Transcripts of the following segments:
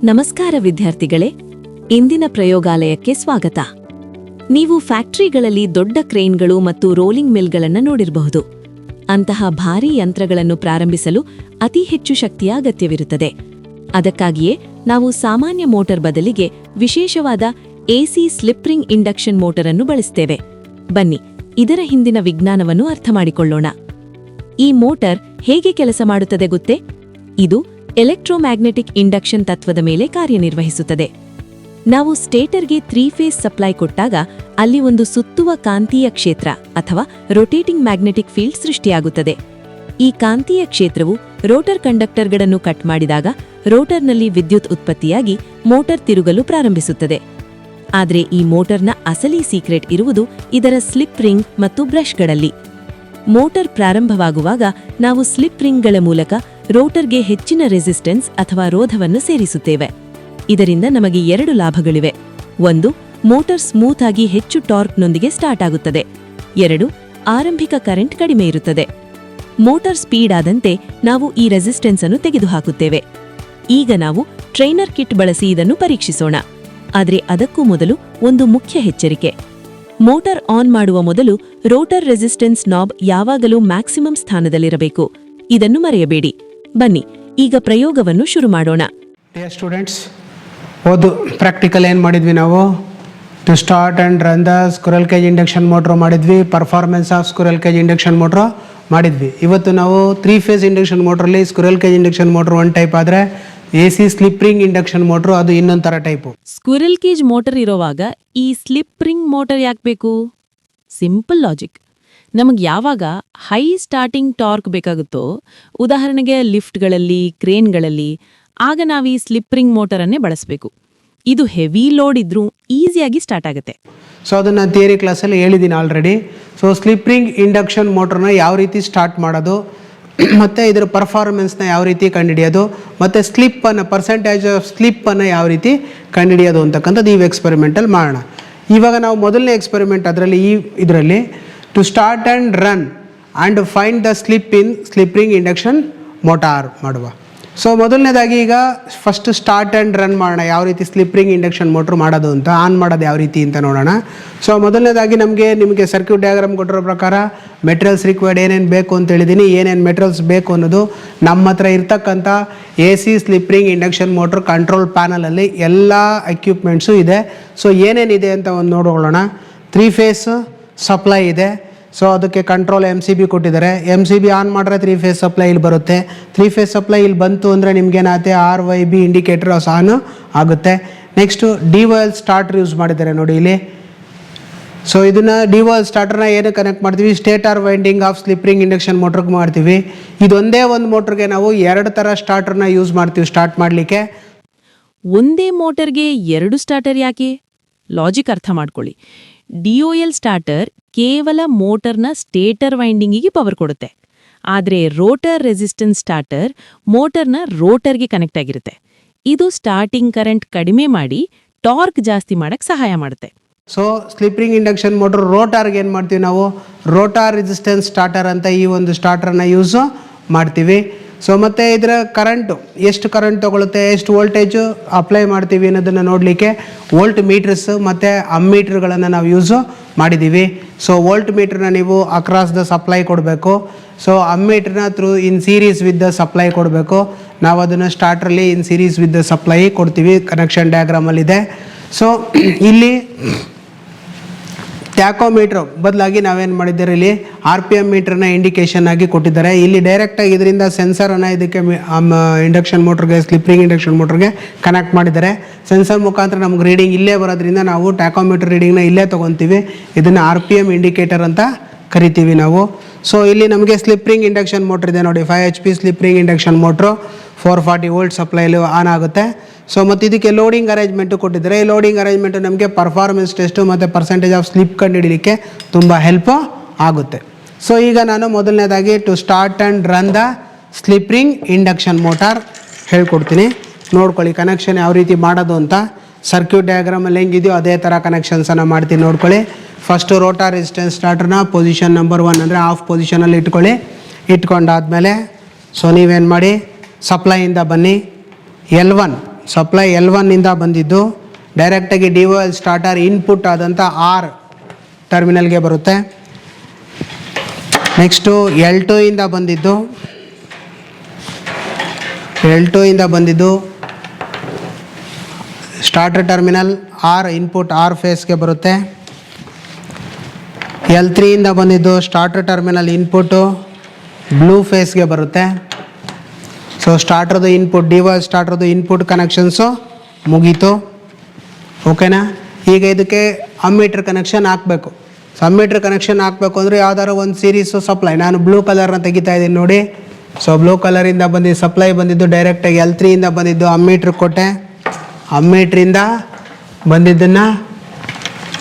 ನಮಸ್ಕಾರ ವಿದ್ಯಾರ್ಥಿಗಳೇ, ಇಂದಿನ ಪ್ರಯೋಗಾಲಯಕ್ಕೆ ಸ್ವಾಗತ. ನೀವು ಫ್ಯಾಕ್ಟರಿಗಳಲ್ಲಿ ದೊಡ್ಡ ಕ್ರೇನ್ಗಳು ಮತ್ತು ರೋಲಿಂಗ್ ಮಿಲ್ಗಳನ್ನು ನೋಡಿರಬಹುದು. ಅಂತಹ ಭಾರೀ ಯಂತ್ರಗಳನ್ನು ಪ್ರಾರಂಭಿಸಲು ಅತಿ ಹೆಚ್ಚು ಶಕ್ತಿಯ ಅಗತ್ಯವಿರುತ್ತದೆ. ಅದಕ್ಕಾಗಿಯೇ ನಾವು ಸಾಮಾನ್ಯ ಮೋಟಾರ್ ಬದಲಿಗೆ ವಿಶೇಷವಾದ ಎಸಿ ಸ್ಲಿಪ್-ರಿಂಗ್ ಇಂಡಕ್ಷನ್ ಮೋಟಾರ್ ಅನ್ನು ಬಳಸುತ್ತೇವೆ. ಬನ್ನಿ, ಇದರ ಹಿಂದಿನ ವಿಜ್ಞಾನವನ್ನು ಅರ್ಥಮಾಡಿಕೊಳ್ಳೋಣ. ಈ ಮೋಟಾರ್ ಹೇಗೆ ಕೆಲಸ ಮಾಡುತ್ತದೆ ಗೊತ್ತೇ? ಇದು ಎಲೆಕ್ಟ್ರೋಮ್ಯಾಗ್ನೆಟಿಕ್ ಇಂಡಕ್ಷನ್ ತತ್ವದ ಮೇಲೆ ಕಾರ್ಯನಿರ್ವಹಿಸುತ್ತದೆ. ನಾವು ಸ್ಟೇಟರ್ಗೆ 3 ಫೇಸ್ ಸಪ್ಲೈ ಕೊಟ್ಟಾಗ ಅಲ್ಲಿ ಒಂದು ಸುತ್ತುವ ಕಾಂತೀಯ ಕ್ಷೇತ್ರ ಅಥವಾ ರೊಟೇಟಿಂಗ್ ಮ್ಯಾಗ್ನೆಟಿಕ್ ಫೀಲ್ಡ್ ಸೃಷ್ಟಿಯಾಗುತ್ತದೆ. ಈ ಕಾಂತೀಯ ಕ್ಷೇತ್ರವು ರೋಟರ್ ಕಂಡಕ್ಟರ್ಗಳನ್ನು ಕಟ್ ಮಾಡಿದಾಗ ರೋಟರ್ನಲ್ಲಿ ವಿದ್ಯುತ್ ಉತ್ಪತ್ತಿಯಾಗಿ ಮೋಟಾರ್ ತಿರುಗಲು ಪ್ರಾರಂಭಿಸುತ್ತದೆ. ಆದರೆ ಈ ಮೋಟಾರ್ನ ಅಸಲಿ ಸೀಕ್ರೆಟ್ ಇರುವುದು ಇದರ ಸ್ಲಿಪ್ ರಿಂಗ್ ಮತ್ತು ಬ್ರಷ್ಗಳಲ್ಲಿ. ಮೋಟಾರ್ ಪ್ರಾರಂಭವಾಗುವಾಗ ನಾವು ಸ್ಲಿಪ್ ರಿಂಗ್ಗಳ ಮೂಲಕ ರೋಟರ್ಗೆ ಹೆಚ್ಚಿನ ರೆಸಿಸ್ಟೆನ್ಸ್ ಅಥವಾ ರೋಧವನ್ನು ಸೇರಿಸುತ್ತೇವೆ. ಇದರಿಂದ ನಮಗೆ 2 ಲಾಭಗಳಿವೆ. 1, ಮೋಟಾರ್ ಸ್ಮೂತ್ ಆಗಿ ಹೆಚ್ಚು ಟಾರ್ಕ್ನೊಂದಿಗೆ ಸ್ಟಾರ್ಟ್ ಆಗುತ್ತದೆ. 2, ಆರಂಭಿಕ ಕರೆಂಟ್ ಕಡಿಮೆ ಇರುತ್ತದೆ. ಮೋಟಾರ್ ಸ್ಪೀಡ್ ಆದಂತೆ ನಾವು ಈ ರೆಸಿಸ್ಟೆನ್ಸ್ ಅನ್ನು ತೆಗೆದುಹಾಕುತ್ತೇವೆ. ಈಗ ನಾವು ಟ್ರೈನರ್ ಕಿಟ್ ಬಳಸಿ ಇದನ್ನು ಪರೀಕ್ಷಿಸೋಣ. ಆದರೆ ಅದಕ್ಕೂ ಮೊದಲು ಒಂದು ಮುಖ್ಯ ಎಚ್ಚರಿಕೆ. ಮೋಟಾರ್ ಆನ್ ಮಾಡುವ ಮೊದಲು ರೋಟರ್ ರೆಸಿಸ್ಟೆನ್ಸ್ ನಾಬ್ ಯಾವಾಗಲೂ ಮ್ಯಾಕ್ಸಿಮಮ್ ಸ್ಥಾನದಲ್ಲಿರಬೇಕು. ಇದನ್ನು ಮರೆಯಬೇಡಿ. ಬನ್ನಿ, ಈಗ ಪ್ರಯೋಗವನ್ನು ಶುರು ಮಾಡೋಣ. ಡಿಯರ್ ಸ್ಟೂಡೆಂಟ್ಸ್, ಪ್ರಾಕ್ಟಿಕಲ್ ಏನು ಮಾಡಿದ್ವಿ ನಾವು? To start and run the squirrel cage induction motor ಮಾಡಿದ್ವಿ. Performance of squirrel cage induction motor ಮಾಡಿದ್ವಿ. ಇವತ್ತು ನಾವು 3 ಫೇಸ್ ಇಂಡಕ್ಷನ್ ಮೋಟ್ರಲ್ಲಿ ಸ್ಕ್ವಿರಲ್ ಕೇಜ್ ಇಂಡಕ್ಷನ್ ಮೋಟ್ರ್ ಒಂದು ಟೈಪ್ ಆದರೆ AC slip ring induction motor ಅದು ಇನ್ನೊಂದು ಥರ ಟೈಪು. ಸ್ಕ್ವಿರಲ್ ಕೇಜ್ ಮೋಟರ್ ಇರೋವಾಗ ಈ ಸ್ಲಿಪ್ ರಿಂಗ್ ಮೋಟರ್ ಯಾಕೆ ಬೇಕು? Simple logic. ನಮಗೆ ಯಾವಾಗ ಹೈ ಸ್ಟಾರ್ಟಿಂಗ್ ಟಾರ್ಕ್ ಬೇಕಾಗುತ್ತೋ, ಉದಾಹರಣೆಗೆ ಲಿಫ್ಟ್ಗಳಲ್ಲಿ, ಕ್ರೇನ್ಗಳಲ್ಲಿ, ಆಗ ನಾವು ಈ ಸ್ಲಿಪ್ ರಿಂಗ್ ಮೋಟರನ್ನೇ ಬಳಸಬೇಕು. ಇದು ಹೆವಿ ಲೋಡ್ ಇದ್ರೂ ಈಸಿಯಾಗಿ ಸ್ಟಾರ್ಟ್ ಆಗುತ್ತೆ. ಸೊ ಅದನ್ನು ಥಿಯರಿ ಕ್ಲಾಸಲ್ಲಿ ಹೇಳಿದ್ದೀನಿ already. So slip ring induction ಮೋಟ್ರನ್ನ ಯಾವ ರೀತಿ ಸ್ಟಾರ್ಟ್ ಮಾಡೋದು, ಮತ್ತು ಇದರ ಪರ್ಫಾರ್ಮೆನ್ಸ್ನ ಯಾವ ರೀತಿ ಕಂಡುಹಿಡಿಯೋದು, ಮತ್ತು ಪರ್ಸೆಂಟೇಜ್ ಆಫ್ ಸ್ಲಿಪ್ಪನ್ನು ಯಾವ ರೀತಿ ಕಂಡುಹಿಡಿಯೋದು ಅಂತಕ್ಕಂಥದ್ದು ಈ ಎಕ್ಸ್ಪೆರಿಮೆಂಟಲ್ಲಿ ಮಾಡೋಣ. ಇವಾಗ ನಾವು ಮೊದಲನೇ ಎಕ್ಸ್ಪೆರಿಮೆಂಟ್ ಇದರಲ್ಲಿ to start and run and find the slip in slip ring induction motor ಮಾಡುವ. ಸೊ ಮೊದಲನೇದಾಗಿ ಈಗ ಫಸ್ಟ್ ಸ್ಟಾರ್ಟ್ ಆ್ಯಂಡ್ ರನ್ ಮಾಡೋಣ. ಯಾವ ರೀತಿ ಸ್ಲಿಪ್ ರಿಂಗ್ ಇಂಡಕ್ಷನ್ ಮೋಟ್ರ್ ಮಾಡೋದು ಅಂತ, ಆನ್ ಮಾಡೋದು ಯಾವ ರೀತಿ ಅಂತ ನೋಡೋಣ. ಸೊ ಮೊದಲನೇದಾಗಿ ನಿಮಗೆ ಸರ್ಕ್ಯೂಟ್ ಡಯಾಗ್ರಾಮ್ ಕೊಟ್ಟಿರೋ ಪ್ರಕಾರ ಮೆಟೀರಿಯಲ್ಸ್ ರಿಕ್ವೈರ್ಡ್ ಏನೇನು ಬೇಕು ಅಂತ ಹೇಳಿದ್ದೀನಿ. ಏನೇನು ಮೆಟೀರಿಯಲ್ಸ್ ಬೇಕು ಅನ್ನೋದು ನಮ್ಮ ಹತ್ರ ಇರ್ತಕ್ಕಂಥ AC slip ring induction motor control ಪ್ಯಾನಲಲ್ಲಿ ಎಲ್ಲ ಎಕ್ವಿಪ್ಮೆಂಟ್ಸು ಇದೆ. ಸೊ ಏನೇನಿದೆ ಅಂತ ಒಂದು ನೋಡೋಣ. 3 ಫೇಸ್ ಸಪ್ಲೈ ಇದೆ. ಸೊ ಅದಕ್ಕೆ ಕಂಟ್ರೋಲ್ MCB ಕೊಟ್ಟಿದ್ದಾರೆ. MCB ಆನ್ ಮಾಡಿದ್ರೆ 3 ಫೇಸ್ ಸಪ್ಲೈ ಇಲ್ಲಿ ಬರುತ್ತೆ. 3 ಫೇಸ್ ಸಪ್ಲೈ ಇಲ್ಲಿ ಬಂತು ಅಂದರೆ ನಿಮಗೇನಾಗುತ್ತೆ, RYB ಇಂಡಿಕೇಟರ್ ಆನ್ ಆಗುತ್ತೆ. ನೆಕ್ಸ್ಟು DOL ಸ್ಟಾರ್ಟರ್ ಯೂಸ್ ಮಾಡಿದ್ದಾರೆ ನೋಡಿ ಇಲ್ಲಿ. ಸೊ ಇದನ್ನು DOL ಸ್ಟಾರ್ಟರ್ನ ಏನು ಕನೆಕ್ಟ್ ಮಾಡ್ತೀವಿ? Stator winding of slip ring induction ಮೋಟ್ರಿಗೆ ಮಾಡ್ತೀವಿ. ಇದೊಂದೇ ಒಂದು ಮೋಟ್ರಿಗೆ ನಾವು 2 ಥರ ಸ್ಟಾರ್ಟರ್ನ ಯೂಸ್ ಮಾಡ್ತೀವಿ ಸ್ಟಾರ್ಟ್ ಮಾಡಲಿಕ್ಕೆ. ಒಂದೇ ಮೋಟರ್ಗೆ 2 ಸ್ಟಾರ್ಟರ್ ಯಾಕೆ? ಲಾಜಿಕ್ ಅರ್ಥ ಮಾಡ್ಕೊಳ್ಳಿ. DOL ಸ್ಟಾರ್ಟರ್ ಕೇವಲ ಮೋಟರ್ನ ಸ್ಟೇಟರ್ ವೈಂಡಿಂಗಿಗೆ ಪವರ್ ಕೊಡುತ್ತೆ. ಆದರೆ ರೋಟರ್ ರೆಸಿಸ್ಟೆನ್ಸ್ ಸ್ಟಾರ್ಟರ್ ಮೋಟರ್ನ ರೋಟರ್ಗೆ ಕನೆಕ್ಟ್ ಆಗಿರುತ್ತೆ. ಇದು ಸ್ಟಾರ್ಟಿಂಗ್ ಕರೆಂಟ್ ಕಡಿಮೆ ಮಾಡಿ ಟಾರ್ಕ್ ಜಾಸ್ತಿ ಮಾಡಕ್ಕೆ ಸಹಾಯ ಮಾಡುತ್ತೆ. So slip ring induction motor ರೋಟಾರ್ಗೆ ಏನು ಮಾಡ್ತೀವಿ ನಾವು? ರೋಟಾರ್ ರೆಸಿಸ್ಟೆನ್ಸ್ ಸ್ಟಾರ್ಟರ್ ಅಂತ ಈ ಒಂದು ಸ್ಟಾರ್ಟರ್ನ ಯೂಸು ಮಾಡ್ತೀವಿ. ಸೊ ಮತ್ತು ಇದರ ಕರೆಂಟು ಎಷ್ಟು ಕರೆಂಟ್ ತೊಗೊಳುತ್ತೆ, ಎಷ್ಟು ವೋಲ್ಟೇಜು ಅಪ್ಲೈ ಮಾಡ್ತೀವಿ ಅನ್ನೋದನ್ನು ನೋಡಲಿಕ್ಕೆ ವೋಲ್ಟ್ ಮೀಟರ್ಸ್ ಮತ್ತು ಅಮ್ಮೀಟ್ರ್ಗಳನ್ನು ನಾವು ಯೂಸು ಮಾಡಿದ್ದೀವಿ. ಸೊ ವೋಲ್ಟ್ ಮೀಟ್ರನ್ನ ನೀವು ಅಕ್ರಾಸ್ ದ ಸಪ್ಲೈ ಕೊಡಬೇಕು. ಸೊ ಅಮ್ಮೀಟ್ರನ್ನ in series with the supply ಕೊಡಬೇಕು. ನಾವು ಅದನ್ನು ಸ್ಟಾರ್ಟ್ರಲ್ಲಿ in series with the supply ಕೊಡ್ತೀವಿ. ಕನೆಕ್ಷನ್ ಡಯಾಗ್ರಾಮಲ್ಲಿದೆ. ಸೊ ಇಲ್ಲಿ ಟ್ಯಾಕೋಮೀಟ್ರ್ ಬದಲಾಗಿ ನಾವೇನು ಮಾಡಿದ್ದಾರೆ, ಇಲ್ಲಿ RPM ಮೀಟ್ರನ್ನ ಇಂಡಿಕೇಶನ್ ಆಗಿ ಕೊಟ್ಟಿದ್ದಾರೆ. ಇಲ್ಲಿ ಡೈರೆಕ್ಟಾಗಿ ಇದರಿಂದ ಸೆನ್ಸರನ್ನು ಇದಕ್ಕೆ ಇಂಡಕ್ಷನ್ ಮೋಟ್ರಿಗೆ, ಸ್ಲಿಪ್ ರಿಂಗ್ ಇಂಡಕ್ಷನ್ ಮೋಟ್ರಿಗೆ ಕನೆಕ್ಟ್ ಮಾಡಿದ್ದಾರೆ. ಸೆನ್ಸರ್ ಮುಖಾಂತರ ನಮ್ಗೆ ರೀಡಿಂಗ್ ಇಲ್ಲೇ ಬರೋದ್ರಿಂದ ನಾವು ಟ್ಯಾಕೋಮೀಟರ್ ರೀಡಿಂಗ್ನ ಇಲ್ಲೇ ತೊಗೊತೀವಿ. ಇದನ್ನು RPM ಇಂಡಿಕೇಟರ್ ಅಂತ ಕರಿತೀವಿ ನಾವು. ಸೊ ಇಲ್ಲಿ ನಮಗೆ ಸ್ಲಿಪ್ ರಿಂಗ್ ಇಂಡಕ್ಷನ್ ಮೋಟ್ರ್ ಇದೆ ನೋಡಿ. 5 HP slip ring induction motor 440 volt ಸಪ್ಲೈಲಿ ಆನ್ ಆಗುತ್ತೆ. ಸೊ ಮತ್ತು ಇದಕ್ಕೆ ಲೋಡಿಂಗ್ ಅರೇಂಜ್ಮೆಂಟು ಕೊಟ್ಟಿದ್ದಾರೆ. ಈ ಲೋಡಿಂಗ್ ಅರೇಂಜ್ಮೆಂಟು ನಮಗೆ ಪರ್ಫಾರ್ಮೆನ್ಸ್ ಟೆಸ್ಟು ಮತ್ತು ಪರ್ಸೆಂಟೇಜ್ ಆಫ್ ಸ್ಲಿಪ್ ಕಂಡುಹಿಡಲಿಕ್ಕೆ ತುಂಬ ಹೆಲ್ಪ್ ಆಗುತ್ತೆ. ಸೊ ಈಗ ನಾನು ಮೊದಲನೇದಾಗಿ to start and run the slip ring induction motor ಹೇಳ್ಕೊಡ್ತೀನಿ. ನೋಡ್ಕೊಳ್ಳಿ ಕನೆಕ್ಷನ್ ಯಾವ ರೀತಿ ಮಾಡೋದು ಅಂತ. ಸರ್ಕ್ಯೂಟ್ ಡಯಾಗ್ರಾಮಲ್ಲಿ ಹೆಂಗಿದೆಯೋ ಅದೇ ಥರ ಕನೆಕ್ಷನ್ಸನ್ನು ಮಾಡ್ತೀನಿ ನೋಡ್ಕೊಳ್ಳಿ. ಫಸ್ಟು ರೋಟಾರ್ ರೆಸಿಸ್ಟೆನ್ಸ್ ಸ್ಟಾರ್ಟರ್ನ ಪೊಸಿಷನ್ ನಂಬರ್ 1 ಅಂದರೆ ಆಫ್ ಪೊಸಿಷನಲ್ಲಿ ಇಟ್ಕೊಳ್ಳಿ. ಇಟ್ಕೊಂಡಾದಮೇಲೆ ಸೊ ನೀವೇನು ಮಾಡಿ, ಸಪ್ಲೈಯಿಂದ ಬನ್ನಿ. L1 ಸಪ್ಲೈ L1 ಇಂದ ಬಂದಿದ್ದು ಡೈರೆಕ್ಟಾಗಿ DOL ಸ್ಟಾರ್ಟರ್ ಇನ್ಪುಟ್ ಆದಂಥ R ಟರ್ಮಿನಲ್ಗೆ ಬರುತ್ತೆ. ನೆಕ್ಸ್ಟು L2 ಇಂದ ಬಂದಿದ್ದು starter terminal R input R ಫೇಸ್ಗೆ ಬರುತ್ತೆ. L3 ಇಂದ ಬಂದಿದ್ದು ಸ್ಟಾರ್ಟರ್ ಟರ್ಮಿನಲ್ ಇನ್ಪುಟ್ಟು ಬ್ಲೂ ಫೇಸ್ಗೆ ಬರುತ್ತೆ. ಸೊ ಸ್ಟಾರ್ಟರ್ದು ಇನ್ಪುಟ್ DOL ಸ್ಟಾರ್ಟರ್ದು ಇನ್ಪುಟ್ ಕನೆಕ್ಷನ್ಸು ಮುಗೀತು. ಓಕೆನಾ? ಈಗ ಇದಕ್ಕೆ ಅಮ್ಮೀಟ್ರ್ ಕನೆಕ್ಷನ್ ಹಾಕಬೇಕು. ಸೊ ಅಮ್ಮೀಟ್ರ್ ಕನೆಕ್ಷನ್ ಹಾಕಬೇಕು ಅಂದರೆ ಯಾವ್ದಾದ್ರು ಒಂದು ಸೀರೀಸು ಸಪ್ಲೈ, ನಾನು ಬ್ಲೂ ಕಲರ್ನ ತೆಗಿತಾ ಇದ್ದೀನಿ ನೋಡಿ. ಸೊ ಬ್ಲೂ ಕಲರಿಂದ ಬಂದಿದ್ದು ಸಪ್ಲೈ ಬಂದಿದ್ದು ಡೈರೆಕ್ಟಾಗಿ L3 ಇಂದ ಬಂದಿದ್ದು ಅಮ್ಮೀಟ್ರ್ ಕೊಟ್ಟೆ. ಅಮ್ಮೀಟ್ರಿಂದ ಬಂದಿದ್ದನ್ನು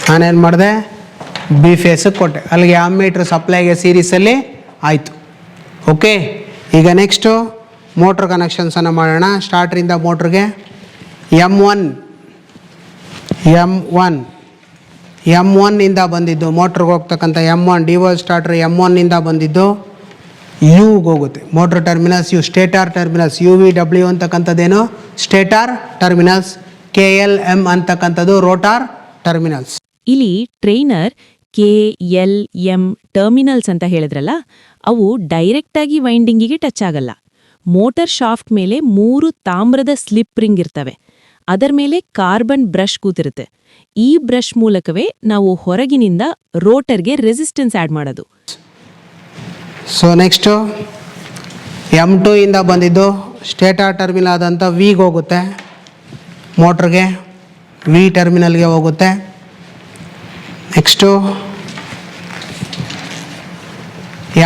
ನಾನೇನು ಮಾಡಿದೆ, ಬಿ ಫೇಸಿಗೆ ಕೊಟ್ಟೆ. ಅಲ್ಲಿಗೆ ಅಮ್ಮೀಟ್ರ್ ಸಪ್ಲೈಗೆ ಸೀರೀಸಲ್ಲಿ ಆಯಿತು. ಓಕೆ, ಈಗ ನೆಕ್ಸ್ಟು ಮೋಟ್ರ್ ಕನೆಕ್ಷನ್ಸನ್ನು ಮಾಡೋಣ. ಸ್ಟಾರ್ಟ್ರಿಂದ ಮೋಟ್ರಿಗೆ M1 ಇಂದ ಬಂದಿದ್ದು ಮೋಟ್ರಿಗೆ ಹೋಗ್ತಕ್ಕಂಥ M1 DOL ಸ್ಟಾರ್ಟರ್ M1 ಇಂದ ಬಂದಿದ್ದು ಯುಗೆ ಹೋಗುತ್ತೆ. Motor terminals U, stator terminals UVW ಅಂತಕ್ಕಂಥದ್ದೇನು ಸ್ಟೇಟಾರ್ ಟರ್ಮಿನಲ್ಸ್, KLM ಅಂತಕ್ಕಂಥದ್ದು ರೋಟಾರ್ ಟರ್ಮಿನಲ್ಸ್. ಇಲ್ಲಿ ಟ್ರೈನರ್ KLM ಟರ್ಮಿನಲ್ಸ್ ಅಂತ ಹೇಳಿದ್ರಲ್ಲ, ಅವು ಡೈರೆಕ್ಟಾಗಿ ವೈಂಡಿಂಗಿಗೆ ಟಚ್ ಆಗಲ್ಲ. ಮೋಟರ್ ಶಾಫ್ಟ್ ಮೇಲೆ 3 ತಾಮ್ರದ ಸ್ಲಿಪ್ ರಿಂಗ್ ಇರ್ತವೆ. ಅದರ ಮೇಲೆ ಕಾರ್ಬನ್ ಬ್ರಷ್ ಕೂತಿರುತ್ತೆ. ಈ ಬ್ರಷ್ ಮೂಲಕವೇ ನಾವು ಹೊರಗಿನಿಂದ ರೋಟರ್ಗೆ ರೆಸಿಸ್ಟೆನ್ಸ್ ಆ್ಯಡ್ ಮಾಡೋದು. ಸೊ ನೆಕ್ಸ್ಟು M2 ಇಂದ ಬಂದಿದ್ದು ಸ್ಟೇಟಾರ್ ಟರ್ಮಿನಲ್ ಆದಂಥ ವಿಗೆ ಹೋಗುತ್ತೆ. ಮೋಟ್ರಿಗೆ ವಿ ಟರ್ಮಿನಲ್ಗೆ ಹೋಗುತ್ತೆ. ನೆಕ್ಸ್ಟು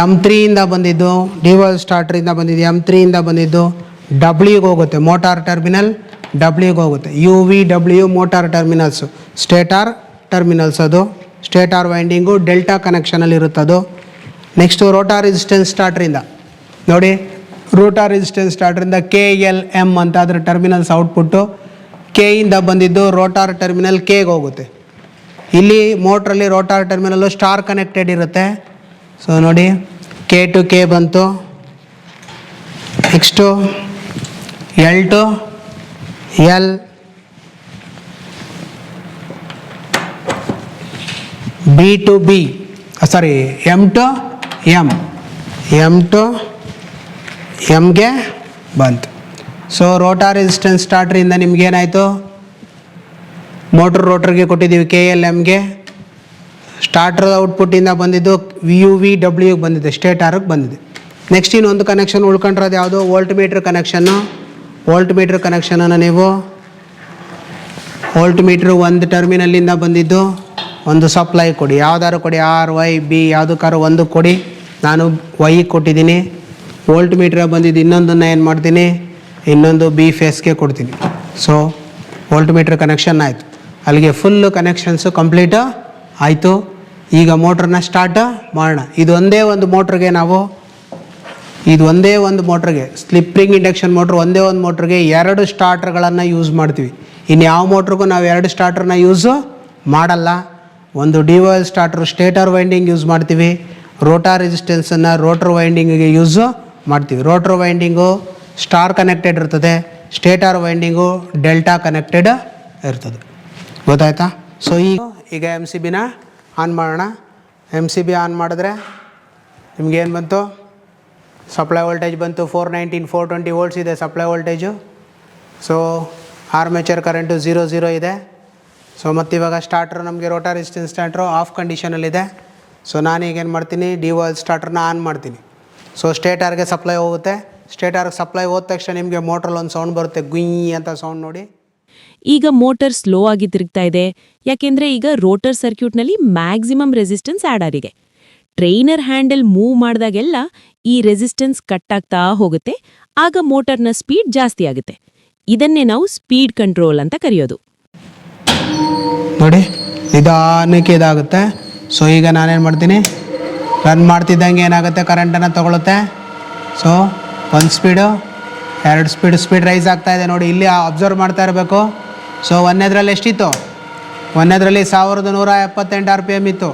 M3 ಇಂದ ಬಂದಿದ್ದು DOL ಸ್ಟಾರ್ಟರಿಂದ ಬಂದಿದ್ದು M3 ಇಂದ ಬಂದಿದ್ದು W ಹೋಗುತ್ತೆ. ಮೋಟಾರ್ ಟರ್ಮಿನಲ್ W ಹೋಗುತ್ತೆ. UVW motor terminals stator terminals, ಅದು ಸ್ಟೇಟಾರ್ ವೈಂಡಿಂಗು ಡೆಲ್ಟಾ ಕನೆಕ್ಷನಲ್ಲಿ ಇರುತ್ತದು. ನೆಕ್ಸ್ಟು ರೋಟಾರ್ ರೆಸಿಸ್ಟೆನ್ಸ್ ಸ್ಟಾರ್ಟ್ರಿಂದ ನೋಡಿ, ರೋಟಾರ್ ರೆಸಿಸ್ಟೆನ್ಸ್ ಸ್ಟಾರ್ಟ್ರಿಂದ KLM ಅಂತ ಅದರ ಟರ್ಮಿನಲ್ಸ್ ಔಟ್ಪುಟ್ಟು. K ಇಂದ ಬಂದಿದ್ದು ರೋಟಾರ್ ಟರ್ಮಿನಲ್ Kಗೆ ಹೋಗುತ್ತೆ. ಇಲ್ಲಿ ಮೋಟ್ರಲ್ಲಿ ರೋಟಾರ್ ಟರ್ಮಿನಲ್ಲು ಸ್ಟಾರ್ ಕನೆಕ್ಟೆಡ್ ಇರುತ್ತೆ. ಸೊ ನೋಡಿ, K to K ಬಂತು. Next L to L, B to B, sorry M to Mಗೆ ಬಂತು. ಸೊ ರೋಟಾರ್ ರೆಸಿಸ್ಟೆನ್ಸ್ ಸ್ಟಾರ್ಟ್ರಿಂದ ನಿಮ್ಗೇನಾಯಿತು, ರೋಟರ್ಗೆ ಕೊಟ್ಟಿದ್ದೀವಿ KLMಗೆ. ಸ್ಟಾರ್ಟರ್ ಔಟ್ಪುಟ್ಟಿಂದ ಬಂದಿದ್ದು UVWಗೆ ಬಂದಿದೆ, ಸ್ಟೇಟಾರ್ಗೆ ಬಂದಿದೆ. ನೆಕ್ಸ್ಟ್ ಇನ್ನೊಂದು ಕನೆಕ್ಷನ್ ಉಳ್ಕೊಂಡಿರೋದು ಯಾವುದು, volt meter connection. Volt meter ಕನೆಕ್ಷನನ್ನು ನೀವು ವೋಲ್ಟ್ ಮೀಟ್ರ್ ಒಂದು ಟರ್ಮಿನಲ್ಲಿಂದ ಬಂದಿದ್ದು ಒಂದು ಸಪ್ಲೈ ಕೊಡಿ, ಯಾವ್ದಾದ್ರು ಕೊಡಿ, RYB ಯಾವುದಕ್ಕಾರು ಒಂದು ಕೊಡಿ. ನಾನು Y ಕೊಟ್ಟಿದ್ದೀನಿ. ವೋಲ್ಟ್ ಮೀಟ್ರ್ ಬಂದಿದ್ದು ಇನ್ನೊಂದನ್ನು ಏನು ಮಾಡ್ತೀನಿ, ಇನ್ನೊಂದು B ಫೇಸ್ಗೆ ಕೊಡ್ತೀನಿ. ಸೊ ವೋಲ್ಟ್ ಮೀಟ್ರ್ ಕನೆಕ್ಷನ್ ಆಯಿತು. ಅಲ್ಲಿಗೆ ಫುಲ್ಲು ಕನೆಕ್ಷನ್ಸು ಕಂಪ್ಲೀಟು ಆಯಿತು. ಈಗ ಮೋಟ್ರನ್ನ ಸ್ಟಾರ್ಟ್ ಮಾಡೋಣ. ಇದೊಂದೇ ಒಂದು ಮೋಟ್ರಿಗೆ ಸ್ಲಿಪ್ ರಿಂಗ್ ಇಂಡಕ್ಷನ್ ಮೋಟ್ರ್ ಒಂದೇ ಒಂದು ಮೋಟ್ರಿಗೆ 2 ಸ್ಟಾರ್ಟರ್ಗಳನ್ನು ಯೂಸ್ ಮಾಡ್ತೀವಿ. ಇನ್ನು ಯಾವ ಮೋಟ್ರಿಗೂ ನಾವು 2 ಸ್ಟಾರ್ಟರ್ನ ಯೂಸು ಮಾಡಲ್ಲ. ಒಂದು DOL starter stator winding use ಮಾಡ್ತೀವಿ, ರೋಟಾರ್ ರೆಸಿಸ್ಟೆನ್ಸನ್ನು ರೋಟರ್ ವೈಂಡಿಂಗಿಗೆ ಯೂಸು ಮಾಡ್ತೀವಿ. ರೋಟರ್ ವೈಂಡಿಂಗು ಸ್ಟಾರ್ ಕನೆಕ್ಟೆಡ್ ಇರ್ತದೆ, ಸ್ಟೇಟರ್ ವೈಂಡಿಂಗು ಡೆಲ್ಟಾ ಕನೆಕ್ಟೆಡ್ ಇರ್ತದೆ. ಗೊತ್ತಾಯ್ತಾ? ಸೊ ಈಗ MCBನ ಆನ್ ಮಾಡೋಣ. MCB ಆನ್ ಮಾಡಿದ್ರೆ ನಿಮಗೇನು ಬಂತು, ಸಪ್ಲೈ ವೋಲ್ಟೇಜ್ ಬಂತು 419 420 ವೋಲ್ಟ್ಸ್ ಇದೆ supply voltage. So armature current 0 ಇದೆ. ಸೊ ಮತ್ತಿವಾಗ ಸ್ಟಾರ್ಟ್ರು ನಮಗೆ ರೋಟಾರ್ ರೆಸಿಸ್ಟೆನ್ಸ್ ಸ್ಟಾರ್ಟ್ರು ಆಫ್ ಕಂಡೀಷನಲ್ಲಿದೆ. ಸೊ ನಾನೀಗೇನು ಮಾಡ್ತೀನಿ, DOL ಸ್ಟಾರ್ಟ್ರನ್ನ ಆನ್ ಮಾಡ್ತೀನಿ. ಸೊ ಸ್ಟೇಟಾರ್ಗೆ ಸಪ್ಲೈ ಹೋಗುತ್ತೆ. ಸ್ಟೇಟಾರ್ಗೆ ಸಪ್ಲೈ ಹೋದ ತಕ್ಷಣ ನಿಮಗೆ ಮೋಟ್ರಲ್ಲಿ ಒಂದು ಸೌಂಡ್ ಬರುತ್ತೆ, ಗುಯ್ ಅಂತ ಸೌಂಡ್ ನೋಡಿ. ಈಗ ಮೋಟರ್ ಸ್ಲೋ ಆಗಿ ತಿರುಗ್ತಾ ಇದೆ, ಯಾಕೆಂದ್ರೆ ಈಗ ರೋಟರ್ ಸರ್ಕ್ಯೂಟ್ನಲ್ಲಿ ಮ್ಯಾಕ್ಸಿಮಮ್ ರೆಸಿಸ್ಟೆನ್ಸ್ ಆ್ಯಡ್ ಆಗಿದೆ. ಟ್ರೈನರ್ ಹ್ಯಾಂಡಲ್ ಮೂವ್ ಮಾಡಿದಾಗೆಲ್ಲ ಈ ರೆಸಿಸ್ಟೆನ್ಸ್ ಕಟ್ ಆಗ್ತಾ ಹೋಗುತ್ತೆ. ಆಗ ಮೋಟರ್ನ ಸ್ಪೀಡ್ ಜಾಸ್ತಿ ಆಗುತ್ತೆ. ಇದನ್ನೇ ನಾವು ಸ್ಪೀಡ್ ಕಂಟ್ರೋಲ್ ಅಂತ ಕರೆಯೋದು. ನೋಡಿ, ನಿಧಾನಕ್ಕೆ ಇದಾಗುತ್ತೆ. ಸೊ ಈಗ ನಾನೇನು ಮಾಡ್ತೀನಿ, ರನ್ ಮಾಡ್ತಿದ್ದಂಗೆ ಏನಾಗುತ್ತೆ, ಕರೆಂಟನ್ನು ತಗೊಳುತ್ತೆ. ಸೊ 1 ಸ್ಪೀಡು 2 ಸ್ಪೀಡ್ ರೈಸ್ ಆಗ್ತಾ ಇದೆ ನೋಡಿ, ಇಲ್ಲಿ ಅಬ್ಸರ್ವ್ ಮಾಡ್ತಾ ಇರಬೇಕು. ಸೊ ಒಂದನೇದ್ರಲ್ಲಿ ಎಷ್ಟಿತ್ತು, ಒಂದನೇದ್ರಲ್ಲಿ 1178 RPM ಇತ್ತು.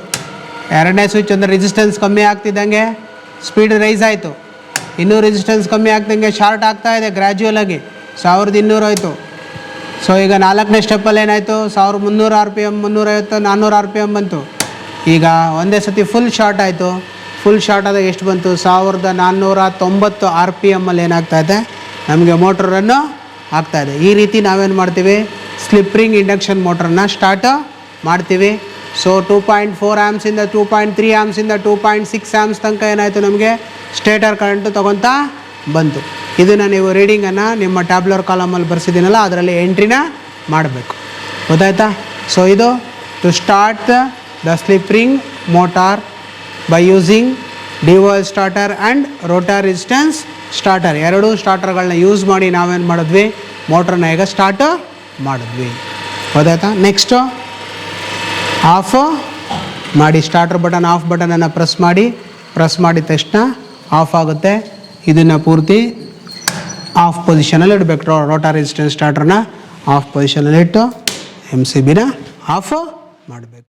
ಎರಡನೇ ಸ್ವಿಚ್ ಅಂದರೆ ರೆಸಿಸ್ಟೆನ್ಸ್ ಕಮ್ಮಿ ಆಗ್ತಿದ್ದಂಗೆ ಸ್ಪೀಡ್ ರೈಸ್ ಆಯಿತು. ಇನ್ನೂ ರೆಸಿಸ್ಟೆನ್ಸ್ ಕಮ್ಮಿ ಆಗ್ದಂಗೆ ಶಾರ್ಟ್ ಆಗ್ತಾ ಇದೆ ಗ್ರ್ಯಾಜುವಲ್ ಆಗಿ, 1200 ಆಯಿತು. ಸೊ ಈಗ 4ನೇ ಸ್ಟೆಪ್ಪಲ್ಲಿ ಏನಾಯಿತು 1300 RPM 350 400 RPM ಬಂತು. ಈಗ ಒಂದೇ ಸತಿ ಫುಲ್ ಶಾರ್ಟ್ ಆಯಿತು. ಫುಲ್ ಶಾರ್ಟ್ ಆದಾಗ ಎಷ್ಟು ಬಂತು 1490 RPM ಏನಾಗ್ತಾಯಿದೆ ನಮಗೆ ಮೋಟ್ರ್ ರನ್ನು ಆಗ್ತಾಯಿದೆ. ಈ ರೀತಿ ನಾವೇನು ಮಾಡ್ತೀವಿ ಸ್ಲಿಪ್ ರಿಂಗ್ ಇಂಡಕ್ಷನ್ ಮೋಟ್ರನ್ನ ಸ್ಟಾರ್ಟ್ ಮಾಡ್ತೀವಿ. ಸೊ 2.4 ಆ್ಯಮ್ಸಿಂದ 2.3 ಆ್ಯಮ್ಸಿಂದ 2.6 ಆ್ಯಮ್ಸ್ ತನಕ ಏನಾಯಿತು ನಮಗೆ ಸ್ಟೇಟರ್ ಕರೆಂಟು ತೊಗೊತಾ ಬಂತು. ಇದನ್ನು ನೀವು ರೀಡಿಂಗನ್ನು ನಿಮ್ಮ ಟ್ಯಾಬ್ಲರ್ ಕಾಲಮಲ್ಲಿ ಬರ್ಸಿದ್ದೀನಲ್ಲ ಅದರಲ್ಲಿ ಎಂಟ್ರಿನ ಮಾಡಬೇಕು. ಗೊತ್ತಾಯ್ತಾ? ಸೊ ಇದು to start the slip ring motor by using DOL starter and rotor resistance starter. ಎರಡೂ ಸ್ಟಾರ್ಟರ್ಗಳನ್ನ ಯೂಸ್ ಮಾಡಿ ನಾವೇನು ಮಾಡಿದ್ವಿ ಮೋಟ್ರನ್ನ ಈಗ ಸ್ಟಾರ್ಟ್ ಮಾಡಿದ್ವಿ. ಗೊತ್ತಾಯ್ತಾ? ನೆಕ್ಸ್ಟು ಆಫ್ ಮಾಡಿ, ಸ್ಟಾರ್ಟರ್ ಬಟನ್ ಆಫ್ ಬಟನನ್ನು ಪ್ರೆಸ್ ಮಾಡಿದ ತಕ್ಷಣ ಆಫ್ ಆಗುತ್ತೆ. ಇದನ್ನು ಪೂರ್ತಿ ಆಫ್ ಪೊಸಿಷನಲ್ಲಿ ಇಡಬೇಕು. ರೋಟಾರ್ ರೆಸಿಸ್ಟೆನ್ಸ್ ಸ್ಟಾರ್ಟರ್ನ ಆಫ್ ಪೊಸಿಷನಲ್ಲಿ ಇಟ್ಟು MCBನ ಆಫ್ ಮಾಡಬೇಕು.